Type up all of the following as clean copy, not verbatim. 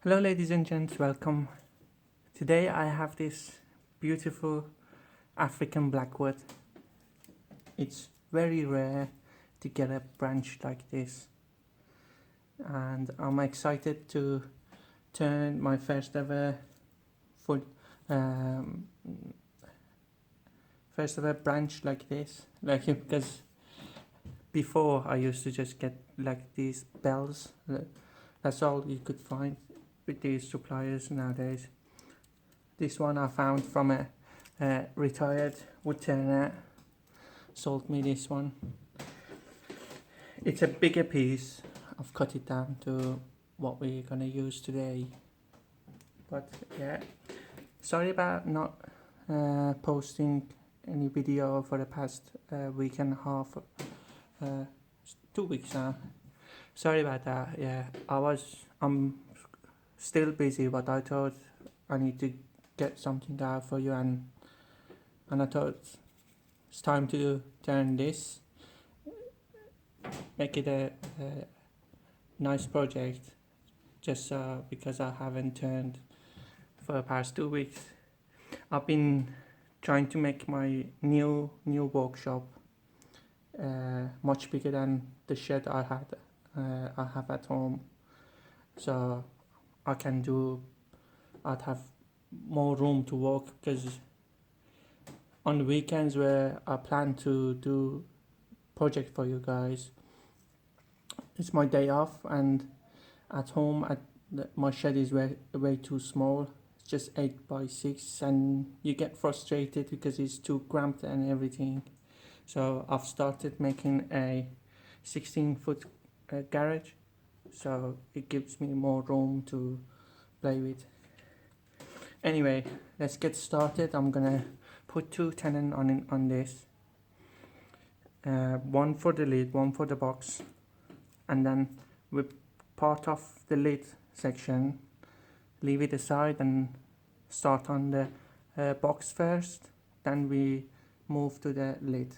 Hello, ladies and gents, welcome. Today I have this beautiful African Blackwood. It's very rare to get a branch like this, and I'm excited to turn my first ever foot, um, first ever branch like this. Because before I used to just get like these bells. That's all you could find with these suppliers nowadays. This one I found from a retired woodturner. Sold me this one. It's a bigger piece. I've cut it down to what we're gonna use today. But yeah, sorry about not posting any video for the past week and a half, 2 weeks now. Sorry about that. Yeah, I'm still busy, but I thought I need to get something out for you, and I thought it's time to turn this, make it a nice project, just because I haven't turned for the past 2 weeks. I've been trying to make my new workshop much bigger than the shed I have at home, so I'd have more room to work, because on the weekends where I plan to do project for you guys, it's my day off, and at home my shed is way too small. It's just 8 by 6, and you get frustrated because it's too cramped and everything. So I've started making a 16-foot garage, so it gives me more room to play with. Anyway, let's get started. I'm gonna put 2 tenon on this, one for the lid, one for the box, and then with part of the lid section, leave it aside and start on the box first, then we move to the lid.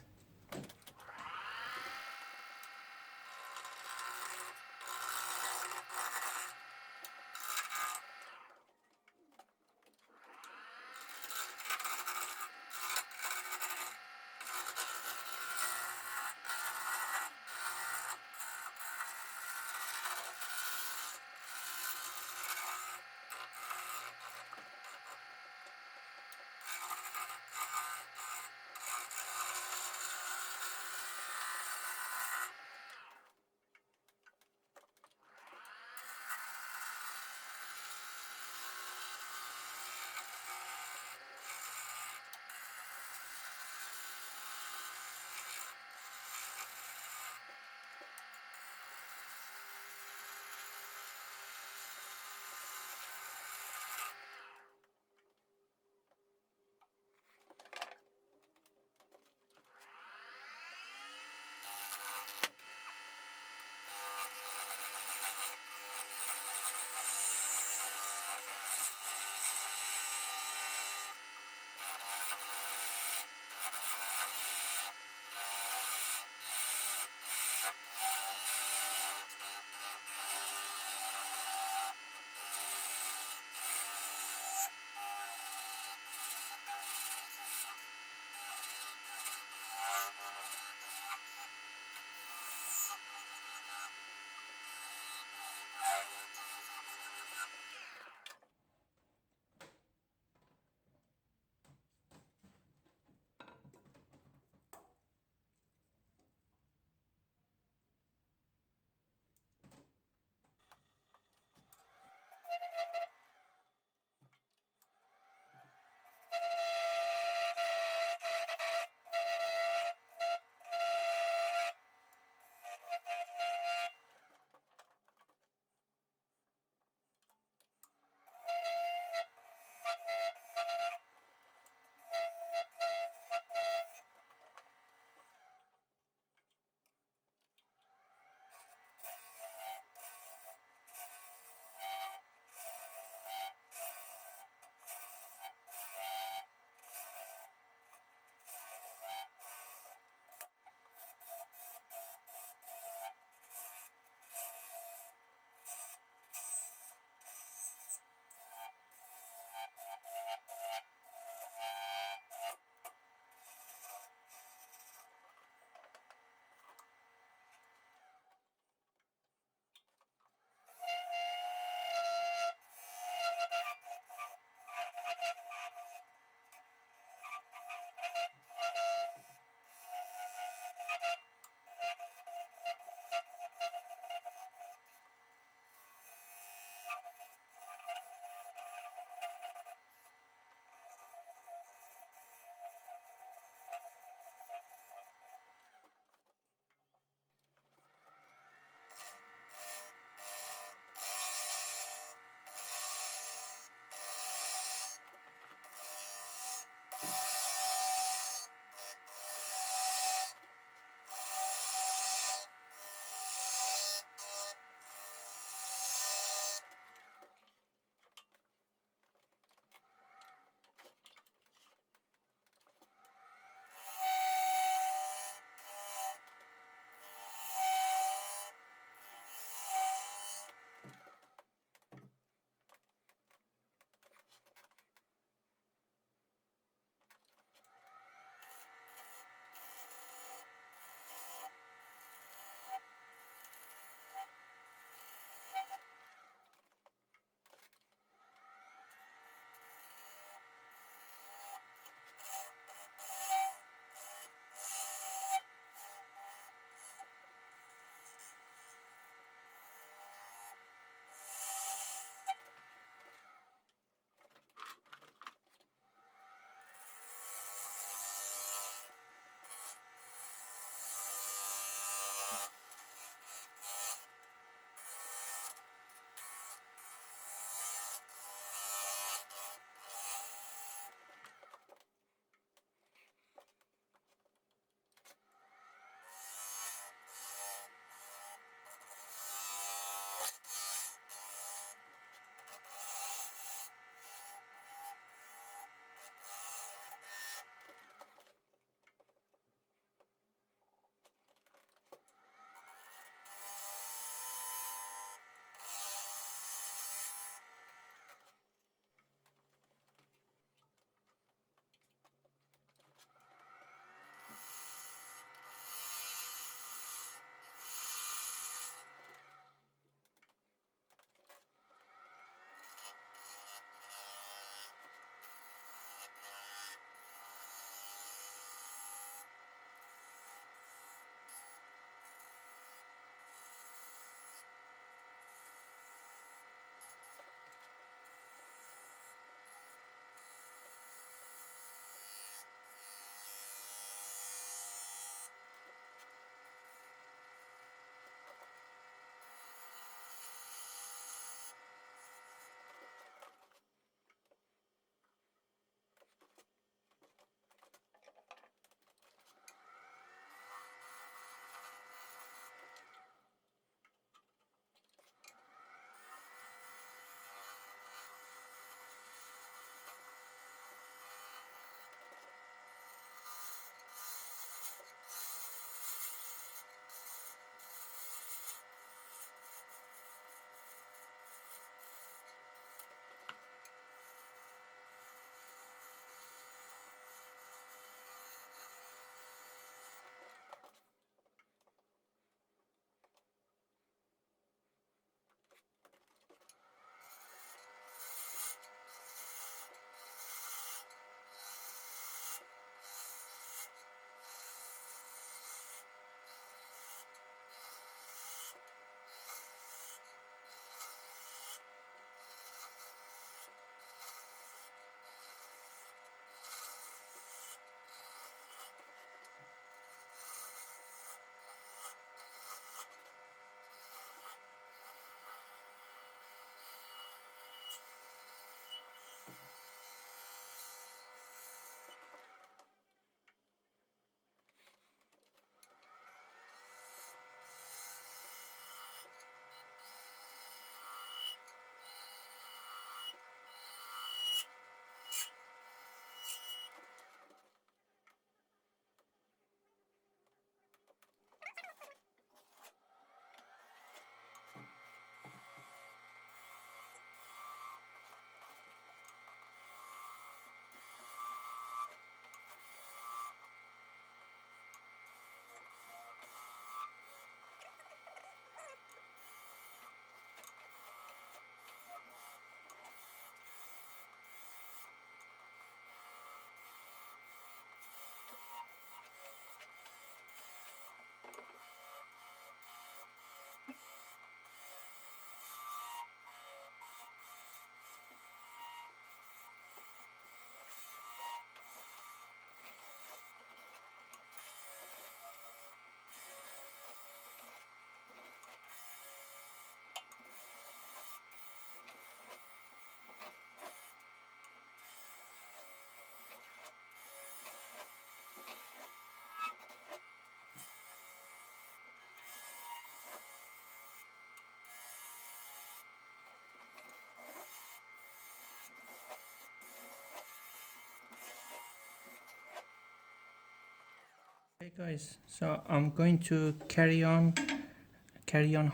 Hey guys, so I'm going to carry on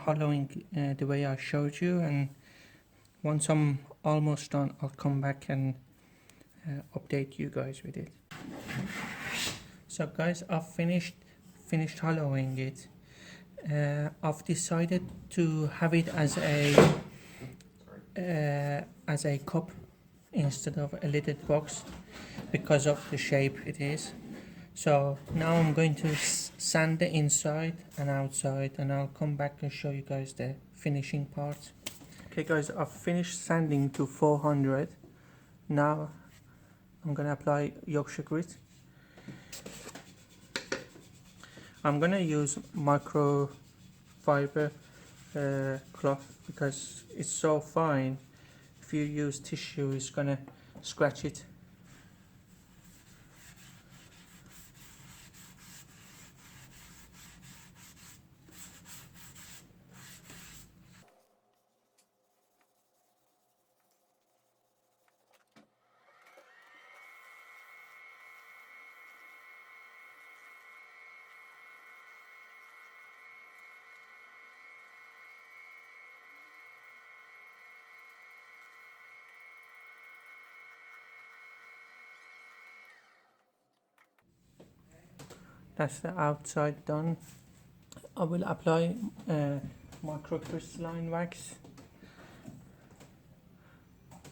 hollowing the way I showed you, and once I'm almost done I'll come back and update you guys with it. So guys, I've finished hollowing it. I've decided to have it as a cup instead of a lidded box because of the shape it is. So now I'm going to sand the inside and outside, and I'll come back and show you guys the finishing part. Okay guys, I've finished sanding to 400. Now I'm gonna apply Yorkshire grit. I'm gonna use microfiber cloth because it's so fine. If you use tissue, it's gonna scratch it. That's the outside done. I will apply microcrystalline wax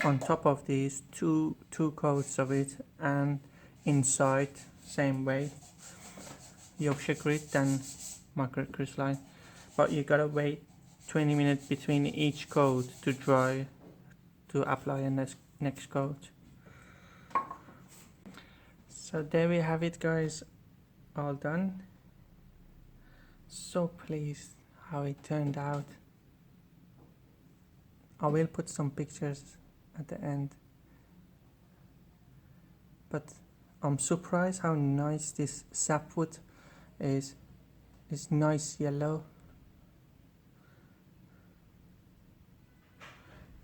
on top of these two coats of it, and inside same way, Yorkshire grit and microcrystalline. But you gotta wait 20 minutes between each coat to dry to apply a next coat. So there we have it guys, all done. So pleased how it turned out. I will put some pictures at the end, but I'm surprised how nice this sapwood is. It's nice yellow.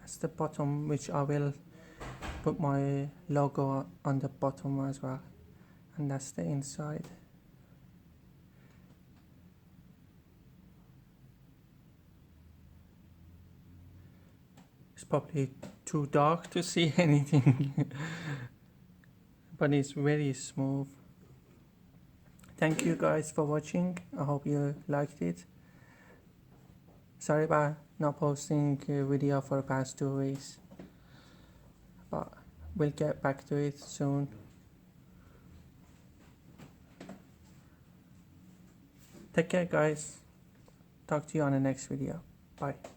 That's the bottom, which I will put my logo on the bottom as well, and that's the inside. It's probably too dark to see anything, but it's very smooth. Thank you guys for watching. I hope you liked it. Sorry about not posting a video for the past 2 weeks, but we'll get back to it soon. Take care guys. Talk to you on the next video. Bye.